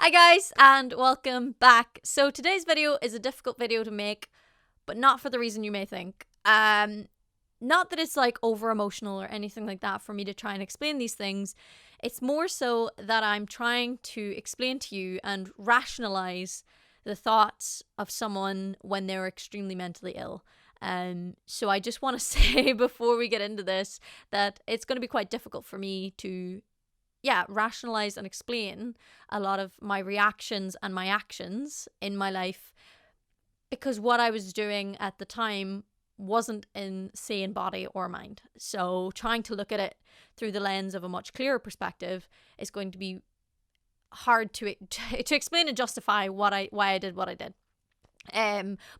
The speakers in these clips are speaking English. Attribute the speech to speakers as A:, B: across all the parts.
A: Hi guys, and welcome back. So today's video is a difficult video to make, but not for the reason you may think. Not that it's like over emotional or anything like that for me to try and explain these things. It's more so that I'm trying to explain to you and rationalize the thoughts of someone when they're extremely mentally ill. So I just want to say before we get into this that it's going to be quite difficult for me to rationalize and explain a lot of my reactions and my actions in my life, because what I was doing at the time wasn't in sane body or mind. So trying to look at it through the lens of a much clearer perspective is going to be hard to explain and justify why I did what I did.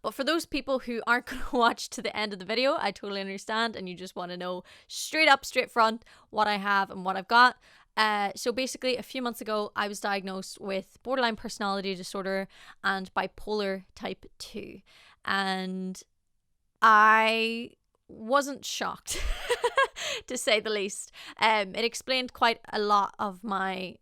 A: But for those people who aren't going to watch to the end of the video, I totally understand, and you just want to know straight up, straight front what I have and what I've got. So basically, a few months ago, I was diagnosed with borderline personality disorder and bipolar type 2. And I wasn't shocked, to say the least. It explained quite a lot of my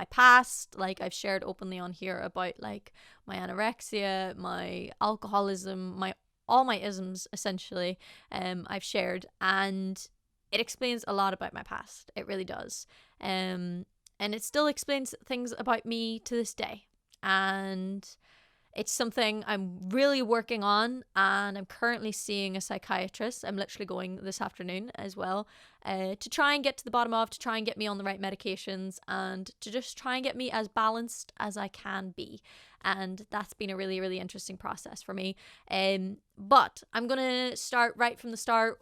A: past. Like, I've shared openly on here about like my anorexia, my alcoholism, all my isms essentially. I've shared, and it explains a lot about my past. It really does. And it still explains things about me to this day. And it's something I'm really working on, and I'm currently seeing a psychiatrist. I'm literally going this afternoon as well, to try and get to the bottom of, to try and get me on the right medications, and to just try and get me as balanced as I can be. And that's been a really, really interesting process for me. But I'm going to start right from the start.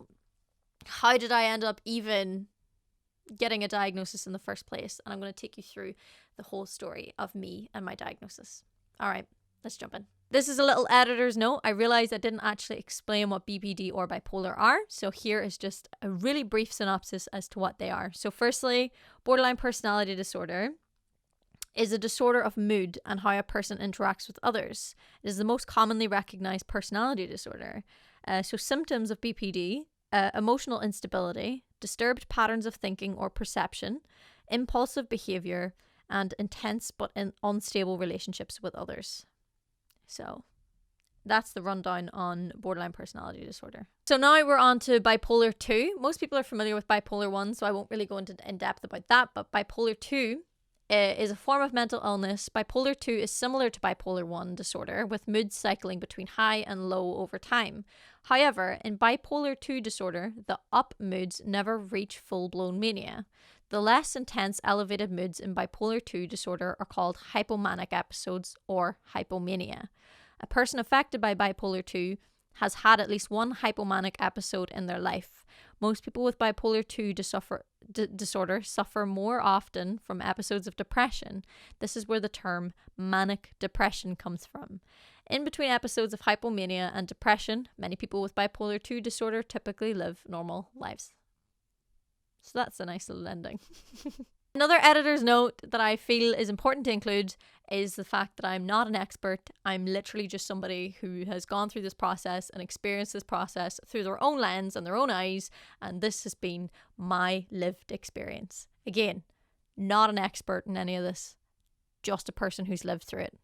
A: How did I end up even getting a diagnosis in the first place? And I'm going to take you through the whole story of me and my diagnosis. All right, let's jump in. This is a little editor's note. I realized I didn't actually explain what BPD or bipolar are. So here is just a really brief synopsis as to what they are. So firstly, borderline personality disorder is a disorder of mood and how a person interacts with others. It is the most commonly recognized personality disorder. So symptoms of BPD: emotional instability, disturbed patterns of thinking or perception, impulsive behavior, and intense but unstable relationships with others. So that's the rundown on borderline personality disorder. So now we're on to bipolar 2. Most people are familiar with bipolar 1, so I won't really go into in depth about that, but bipolar 2 is a form of mental illness. Bipolar 2 is similar to bipolar 1 disorder, with moods cycling between high and low over time. However, in bipolar 2 disorder, the up moods never reach full-blown mania. The less intense elevated moods in bipolar 2 disorder are called hypomanic episodes or hypomania. A person affected by bipolar 2 has had at least one hypomanic episode in their life. Most people with bipolar 2 disorder suffer more often from episodes of depression. This is where the term manic depression comes from. In between episodes of hypomania and depression, many people with bipolar 2 disorder typically live normal lives. So that's a nice little ending. Another editor's note that I feel is important to include is the fact that I'm not an expert. I'm literally just somebody who has gone through this process and experienced this process through their own lens and their own eyes, and this has been my lived experience. Again, not an expert in any of this, just a person who's lived through it.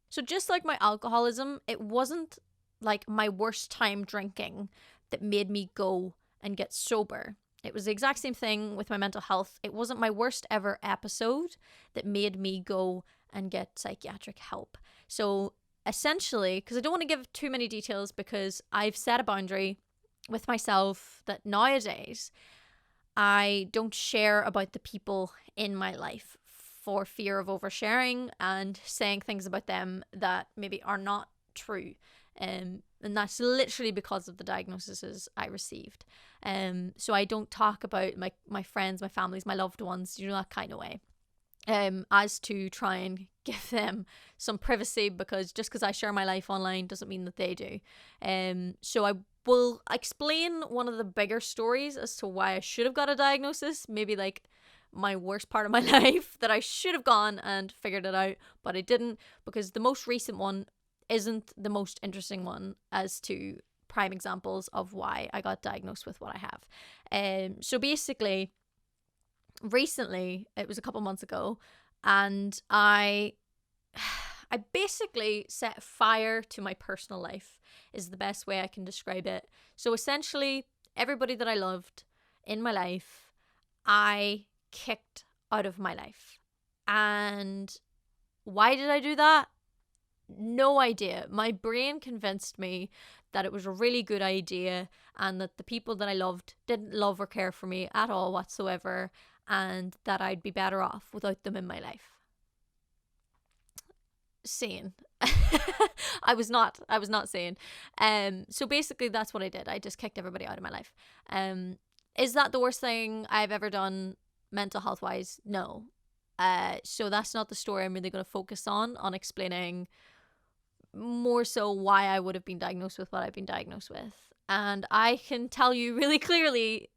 A: So just like my alcoholism, it wasn't like my worst time drinking that made me go and get sober. It was the exact same thing with my mental health. It wasn't my worst ever episode that made me go and get psychiatric help. So essentially, because I don't want to give too many details, because I've set a boundary with myself that nowadays I don't share about the people in my life for fear of oversharing and saying things about them that maybe are not true. And that's literally because of the diagnoses I received. So I don't talk about my friends, my families, my loved ones, that kind of way. As to try and give them some privacy, because just because I share my life online doesn't mean that they do. So I will explain one of the bigger stories as to why I should have got a diagnosis, maybe like my worst part of my life that I should have gone and figured it out, but I didn't, because the most recent one isn't the most interesting one as to prime examples of why I got diagnosed with what I have. So basically, recently, it was a couple months ago, and I I basically set fire to my personal life, is the best way I can describe it. So essentially, everybody that I loved in my life, I kicked out of my life. And why did I do that? No idea. My brain convinced me that it was a really good idea and that the people that I loved didn't love or care for me at all whatsoever, and that I'd be better off without them in my life. Sane. I was not sane. So basically that's what I did. I just kicked everybody out of my life. Is that the worst thing I've ever done mental health wise? No. So that's not the story I'm really going to focus on explaining more so why I would have been diagnosed with what I've been diagnosed with. And I can tell you really clearly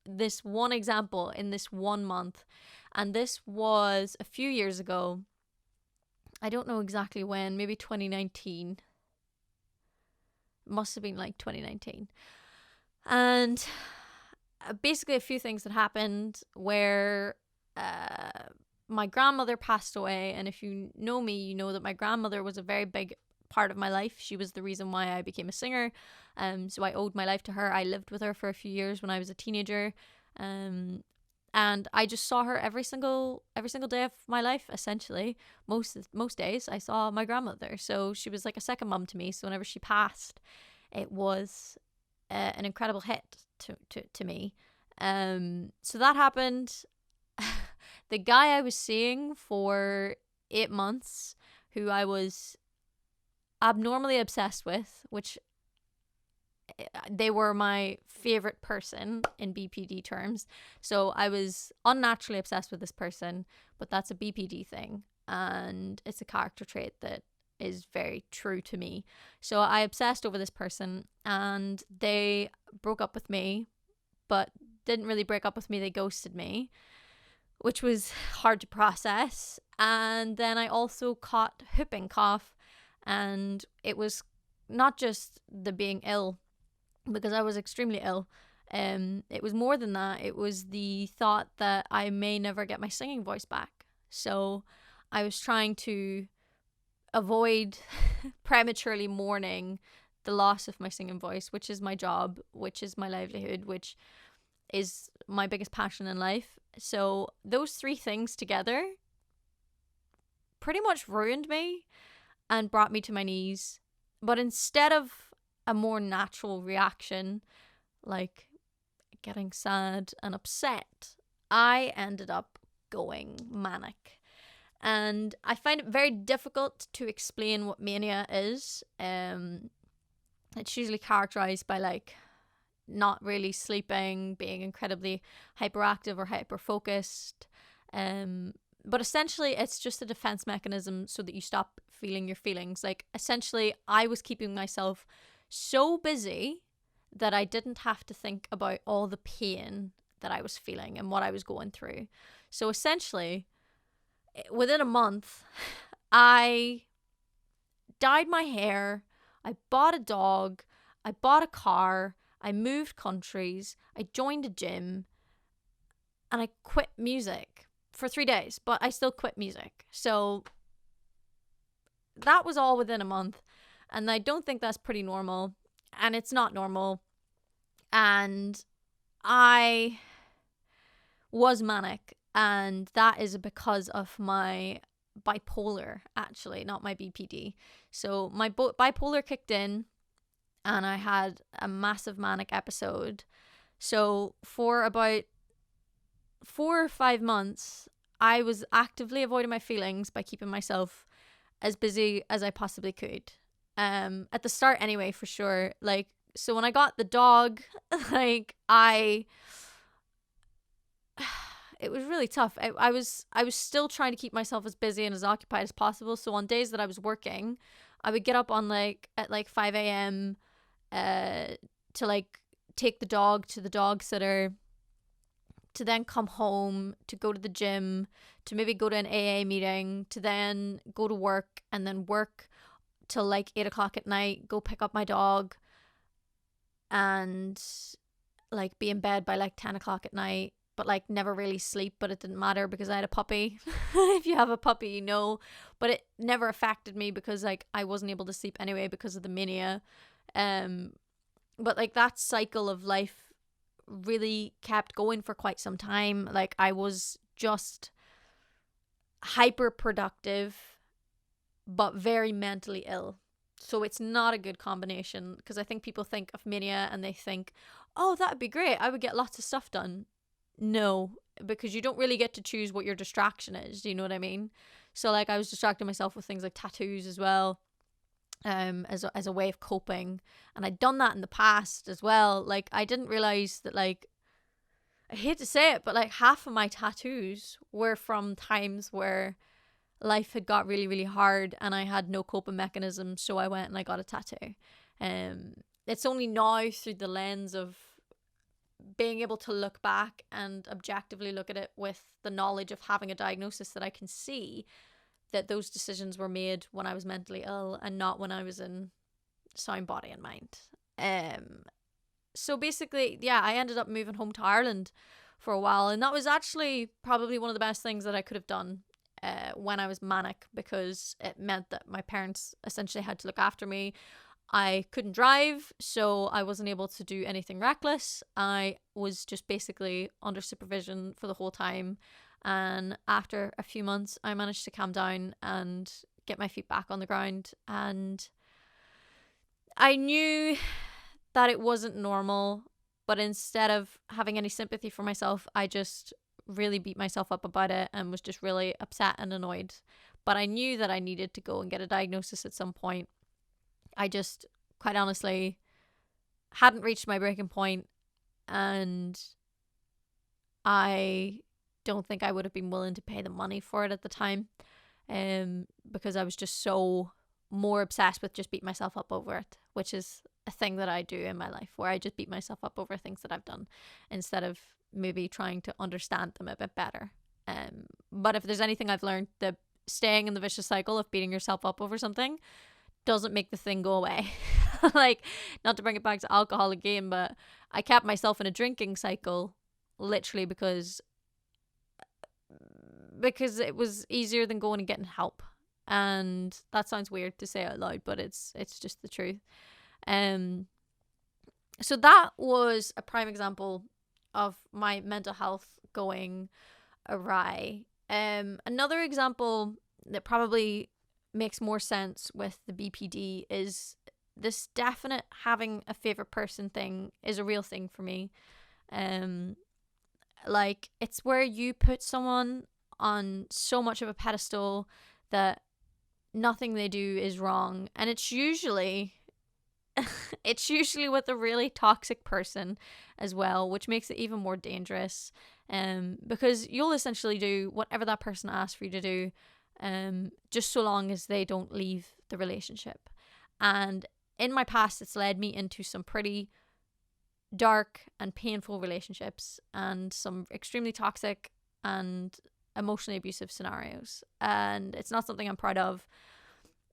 A: this one example in this 1 month, and this was a few years ago. I don't know exactly when, maybe 2019. It must have been like 2019. And basically a few things that happened where my grandmother passed away. And if you know me, you know that my grandmother was a very big part of my life. She was the reason why I became a singer. So I owed my life to her. I lived with her for a few years when I was a teenager. And I just saw her every single day of my life, essentially. Most days I saw my grandmother. So she was like a second mum to me. So whenever she passed, it was an incredible hit to me. So that happened. The guy I was seeing for 8 months, who I was abnormally obsessed with, which they were my favorite person in BPD terms. So I was unnaturally obsessed with this person, but that's a BPD thing, and it's a character trait that is very true to me. So I obsessed over this person, and they broke up with me, but didn't really break up with me. They ghosted me, which was hard to process. And then I also caught whooping cough, and it was not just the being ill, because I was extremely ill. It was more than that. It was the thought that I may never get my singing voice back. So I was trying to avoid prematurely mourning the loss of my singing voice, which is my job, which is my livelihood, which is my biggest passion in life. So those three things together pretty much ruined me and brought me to my knees. But instead of a more natural reaction, like getting sad and upset, I ended up going manic. And I find it very difficult to explain what mania is. It's usually characterized by like not really sleeping, being incredibly hyperactive or hyper-focused. But essentially, it's just a defense mechanism so that you stop feeling your feelings. Like, essentially, I was keeping myself so busy that I didn't have to think about all the pain that I was feeling and what I was going through. So essentially, within a month, I dyed my hair, I bought a dog, I bought a car, I moved countries, I joined a gym, and I quit music for 3 days, but I still quit music. So that was all within a month, and I don't think that's pretty normal, and it's not normal. And I was manic, and that is because of my bipolar, actually, not my BPD. So my bipolar kicked in, and I had a massive manic episode. So for about 4 or 5 months, I was actively avoiding my feelings by keeping myself as busy as I possibly could. At the start anyway, for sure. Like, so when I got the dog, like, it was really tough. I was still trying to keep myself as busy and as occupied as possible. So on days that I was working, I would get up at 5 a.m. To like take the dog to the dog sitter, to then come home, to go to the gym, to maybe go to an AA meeting, to then go to work, and then work till like 8 o'clock at night, go pick up my dog, and like be in bed by like 10 o'clock at night, but like never really sleep, but it didn't matter because I had a puppy. If you have a puppy, you know. But it never affected me because like I wasn't able to sleep anyway because of the mania. But like that cycle of life really kept going for quite some time. Like I was just hyper productive but very mentally ill. So it's not a good combination, because I think people think of mania and they think, oh, that would be great, I would get lots of stuff done. No, because you don't really get to choose what your distraction is. Do you know what I mean? So like I was distracting myself with things like tattoos as well, as a way of coping, and I'd done that in the past as well. Like I didn't realize that, like, I hate to say it, but like half of my tattoos were from times where life had got really, really hard and I had no coping mechanism, so I went and I got a tattoo. It's only now through the lens of being able to look back and objectively look at it with the knowledge of having a diagnosis that I can see that those decisions were made when I was mentally ill and not when I was in sound body and mind. So basically, yeah, I ended up moving home to Ireland for a while, and that was actually probably one of the best things that I could have done when I was manic, because it meant that my parents essentially had to look after me. I couldn't drive, so I wasn't able to do anything reckless. I was just basically under supervision for the whole time. And after a few months, I managed to calm down and get my feet back on the ground. And I knew that it wasn't normal, but instead of having any sympathy for myself, I just really beat myself up about it and was just really upset and annoyed. But I knew that I needed to go and get a diagnosis at some point. I just, quite honestly, hadn't reached my breaking point, and I don't think I would have been willing to pay the money for it at the time, because I was just so more obsessed with just beating myself up over it, which is a thing that I do in my life, where I just beat myself up over things that I've done instead of maybe trying to understand them a bit better. But if there's anything I've learned, that staying in the vicious cycle of beating yourself up over something doesn't make the thing go away. Like, not to bring it back to alcohol again, but I kept myself in a drinking cycle literally because it was easier than going and getting help. And that sounds weird to say out loud, but it's just the truth. So that was a prime example of my mental health going awry. Another example that probably makes more sense with the BPD is this definite having a favorite person thing is a real thing for me. Like, it's where you put someone on so much of a pedestal that nothing they do is wrong, and it's usually with a really toxic person as well, which makes it even more dangerous, because you'll essentially do whatever that person asks for you to do, just so long as they don't leave the relationship. And in my past, it's led me into some pretty dark and painful relationships and some extremely toxic and emotionally abusive scenarios, and it's not something I'm proud of,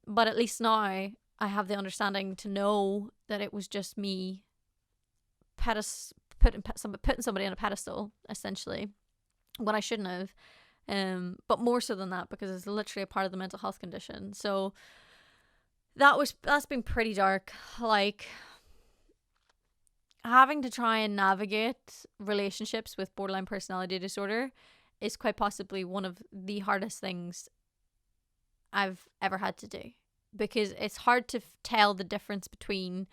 A: but at least now I have the understanding to know that it was just me putting somebody on a pedestal, essentially, when I shouldn't have. But more so than that, because it's literally a part of the mental health condition. So that's been pretty dark. Like, having to try and navigate relationships with borderline personality disorder is quite possibly one of the hardest things I've ever had to do, because it's hard to tell the difference between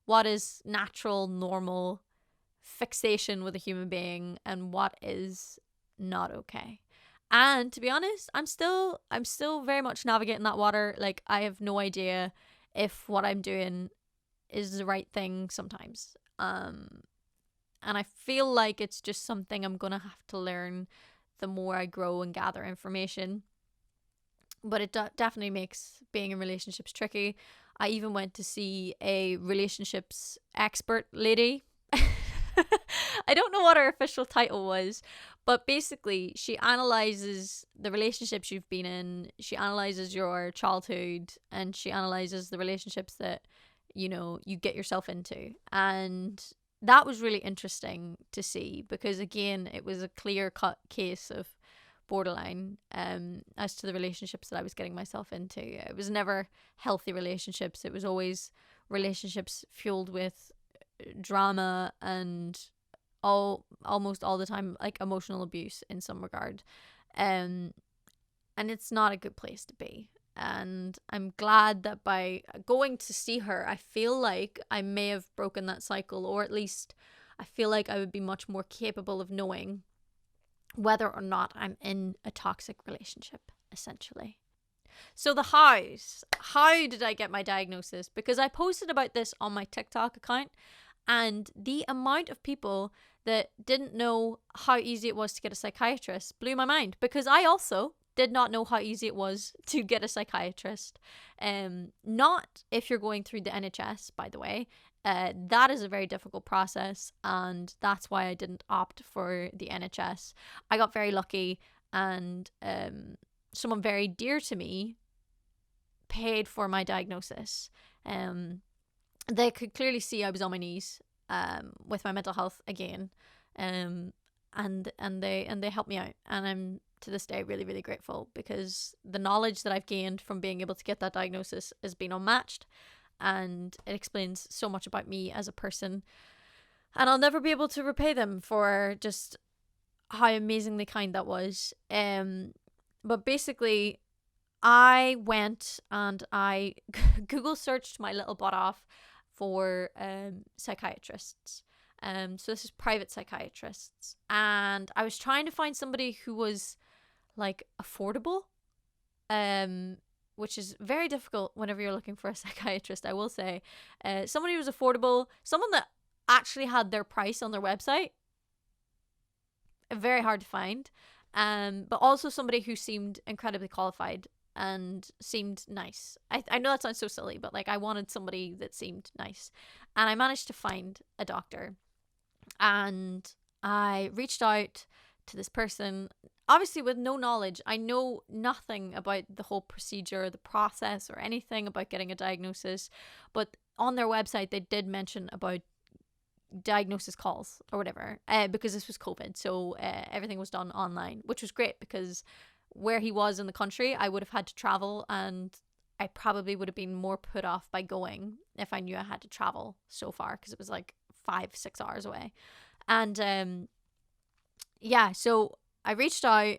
A: what is natural, normal fixation with a human being and what is not okay. And to be honest, I'm still very much navigating that water. Like, I have no idea if what I'm doing is the right thing sometimes. And I feel like it's just something I'm gonna have to learn the more I grow and gather information. But it definitely makes being in relationships tricky. I even went to see a relationships expert lady. I don't know what her official title was, but basically she analyzes the relationships you've been in, she analyzes your childhood, and she analyzes the relationships that, you know, you get yourself into. And that was really interesting to see, because again, it was a clear cut case of borderline as to the relationships that I was getting myself into. It was never healthy relationships. It was always relationships fueled with drama and almost all the time like emotional abuse in some regard. And it's not a good place to be. And I'm glad that by going to see her, I feel like I may have broken that cycle, or at least I feel like I would be much more capable of knowing whether or not I'm in a toxic relationship, essentially. So the hows. How did I get my diagnosis? Because I posted about this on my TikTok account, and the amount of people that didn't know how easy it was to get a psychiatrist blew my mind, because I also did not know how easy it was to get a psychiatrist. Not if you're going through the NHS, by the way. That is a very difficult process, and that's why I didn't opt for the NHS. I got very lucky, and someone very dear to me paid for my diagnosis. They could clearly see I was on my knees with my mental health again, and they helped me out, and I'm to this day really, really grateful, because the knowledge that I've gained from being able to get that diagnosis has been unmatched, and it explains so much about me as a person, and I'll never be able to repay them for just how amazingly kind that was. But basically, I went and I Google searched my little butt off for psychiatrists. So this is private psychiatrists, and I was trying to find somebody who was like affordable, which is very difficult whenever you're looking for a psychiatrist, I will say. Somebody who was affordable, someone that actually had their price on their website. Very hard to find. But also somebody who seemed incredibly qualified and seemed nice. I know that sounds so silly, but like I wanted somebody that seemed nice. And I managed to find a doctor. And I reached out to this person, obviously with no knowledge. I know nothing about the whole procedure, the process, or anything about getting a diagnosis. But on their website, they did mention about diagnosis calls or whatever, because this was COVID. So everything was done online, which was great, because where he was in the country, I would have had to travel, and I probably would have been more put off by going if I knew I had to travel so far, because it was like 5-6 hours away. And yeah, so I reached out,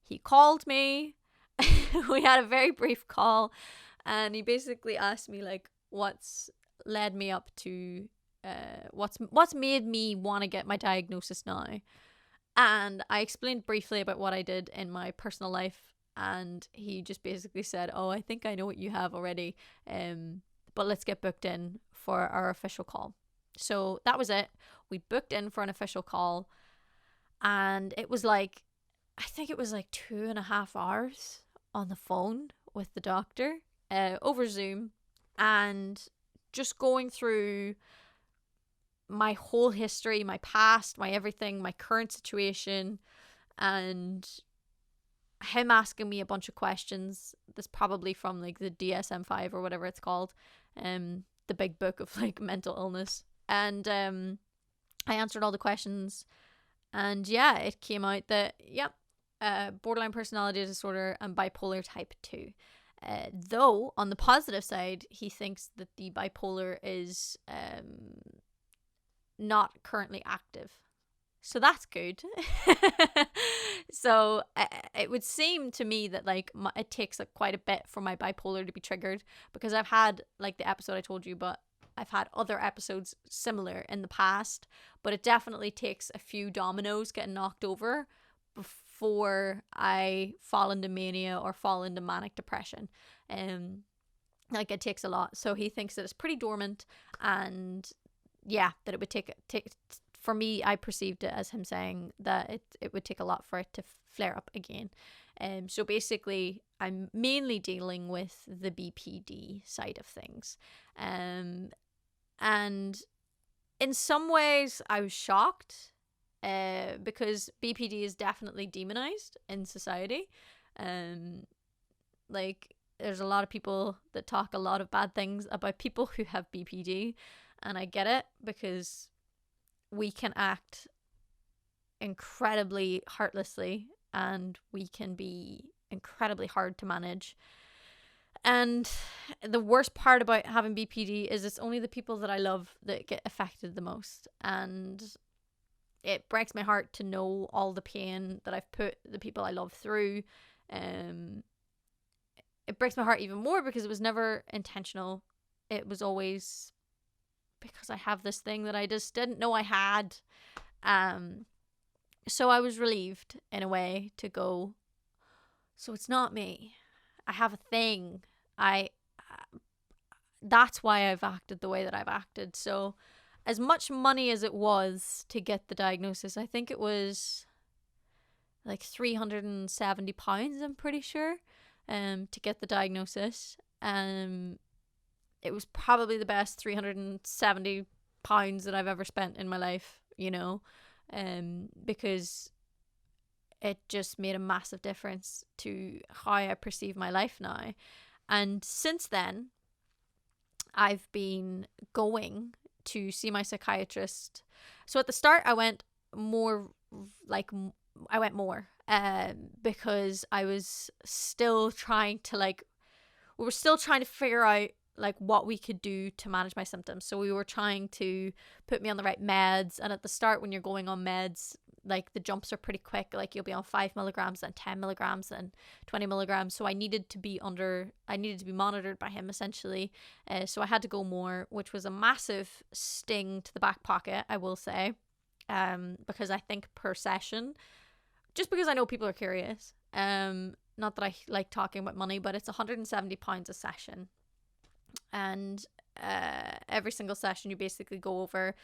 A: he called me, we had a very brief call, and he basically asked me like what's led me up to what's made me want to get my diagnosis now. And I explained briefly about what I did in my personal life, and he just basically said, oh, I think I know what you have already, but let's get booked in for our official call. So that was it. We booked in for an official call, and it was like, I think it was like 2.5 hours on the phone with the doctor over Zoom, and just going through my whole history, my past, my everything, my current situation, and him asking me a bunch of questions. That's probably from like the DSM-5 or whatever it's called, the big book of like mental illness. And I answered all the questions, and yeah, it came out that borderline personality disorder and bipolar type 2. Though on the positive side, he thinks that the bipolar is not currently active, so that's good. So it would seem to me that like it takes like quite a bit for my bipolar to be triggered, because I've had like the episode I told you, but I've had other episodes similar in the past, but it definitely takes a few dominoes getting knocked over before I fall into mania or fall into manic depression. Like it takes a lot. So he thinks that it's pretty dormant, and yeah, that it would take for me, I perceived it as him saying that it would take a lot for it to flare up again. So basically, I'm mainly dealing with the BPD side of things. And in some ways, I was shocked, because BPD is definitely demonized in society. Like, there's a lot of people that talk a lot of bad things about people who have BPD, and I get it, because we can act incredibly heartlessly, and we can be incredibly hard to manage. And the worst part about having BPD is it's only the people that I love that get affected the most. And it breaks my heart to know all the pain that I've put the people I love through. It breaks my heart even more because it was never intentional. It was always because I have this thing that I just didn't know I had. So I was relieved in a way to go, so it's not me. I have a thing. That's why I've acted the way that I've acted. So as much money as it was to get the diagnosis, I think it was like £370, I'm pretty sure, to get the diagnosis. It was probably the best £370 that I've ever spent in my life, you know, because it just made a massive difference to how I perceive my life now. And since then, I've been going to see my psychiatrist. So at the start, I went more, because I was still trying to we were still trying to figure out what we could do to manage my symptoms. So we were trying to put me on the right meds. And at the start, when you're going on meds, the jumps are pretty quick. You'll be on 5 milligrams, then 10 milligrams, then 20 milligrams. So I needed to be monitored by him, essentially. So I had to go more, which was a massive sting to the back pocket, I will say. Because I think per session, just because I know people are curious, not that I like talking about money, but it's £170 a session. And every single session you basically go over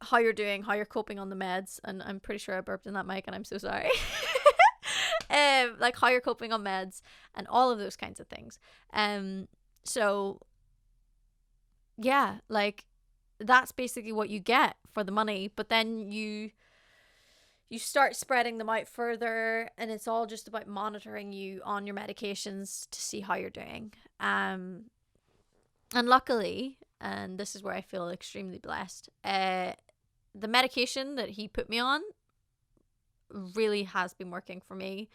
A: how you're doing, how you're coping on the meds, and I'm pretty sure I burped in that mic and I'm so sorry. How you're coping on meds and all of those kinds of things. So yeah, that's basically what you get for the money, but then you start spreading them out further, and it's all just about monitoring you on your medications to see how you're doing. And luckily, and this is where I feel extremely blessed, the medication that he put me on really has been working for me.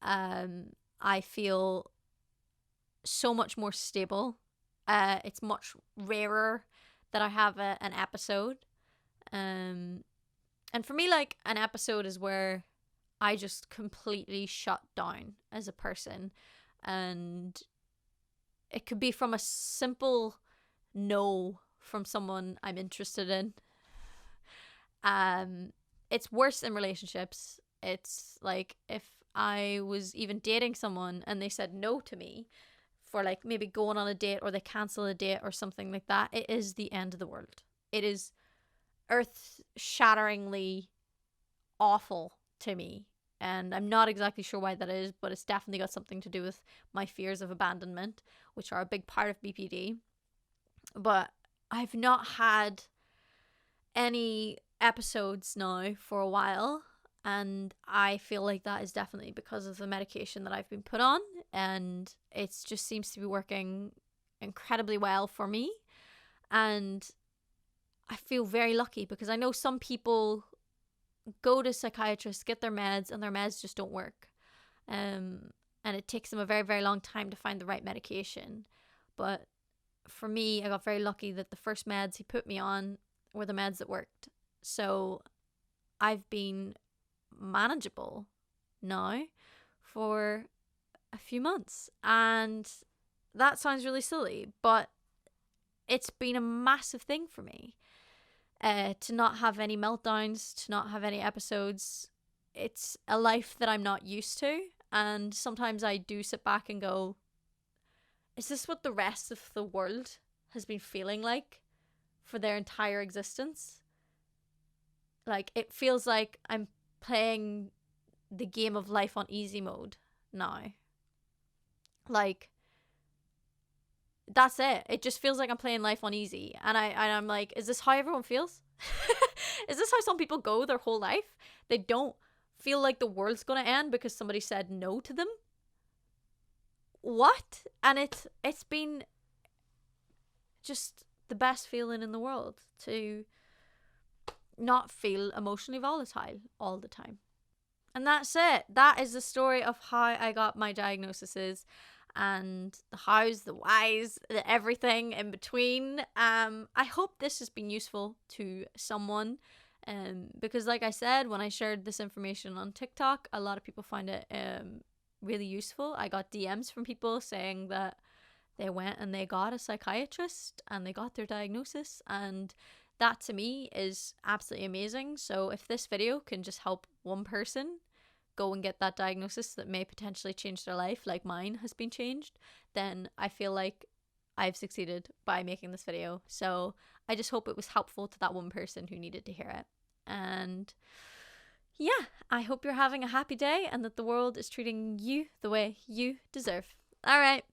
A: I feel so much more stable. It's much rarer that I have an episode. And for me, an episode is where I just completely shut down as a person. And it could be from a simple no from someone I'm interested in. It's worse in relationships. It's if I was even dating someone and they said no to me for maybe going on a date, or they cancel a date or something like that, it is the end of the world. It is earth-shatteringly awful to me, and I'm not exactly sure why that is, but it's definitely got something to do with my fears of abandonment, which are a big part of BPD. But I've not had any episodes now for a while, and I feel like that is definitely because of the medication that I've been put on, and it just seems to be working incredibly well for me. And I feel very lucky, because I know some people go to psychiatrists, get their meds, and their meds just don't work. And it takes them a very, very long time to find the right medication. But for me, I got very lucky that the first meds he put me on were the meds that worked. So I've been manageable now for a few months. And that sounds really silly, but it's been a massive thing for me. To not have any meltdowns, to not have any episodes. It's a life that I'm not used to. And sometimes I do sit back and go, is this what the rest of the world has been feeling like for their entire existence? It feels like I'm playing the game of life on easy mode now. That's it. It just feels like I'm playing life on easy. And I'm like, is this how everyone feels? Is this how some people go their whole life? They don't feel like the world's gonna end because somebody said no to them? What? And it's been just the best feeling in the world to not feel emotionally volatile all the time. And that's it. That is the story of how I got my diagnoses, and the hows, the whys, the everything in between. I hope this has been useful to someone. Because like I said, when I shared this information on TikTok, a lot of people find it really useful. I got DMs from people saying that they went and they got a psychiatrist and they got their diagnosis, and that to me is absolutely amazing. So if this video can just help one person go and get that diagnosis that may potentially change their life, like mine has been changed, then I feel like I've succeeded by making this video. So I just hope it was helpful to that one person who needed to hear it. And yeah, I hope you're having a happy day and that the world is treating you the way you deserve. All right.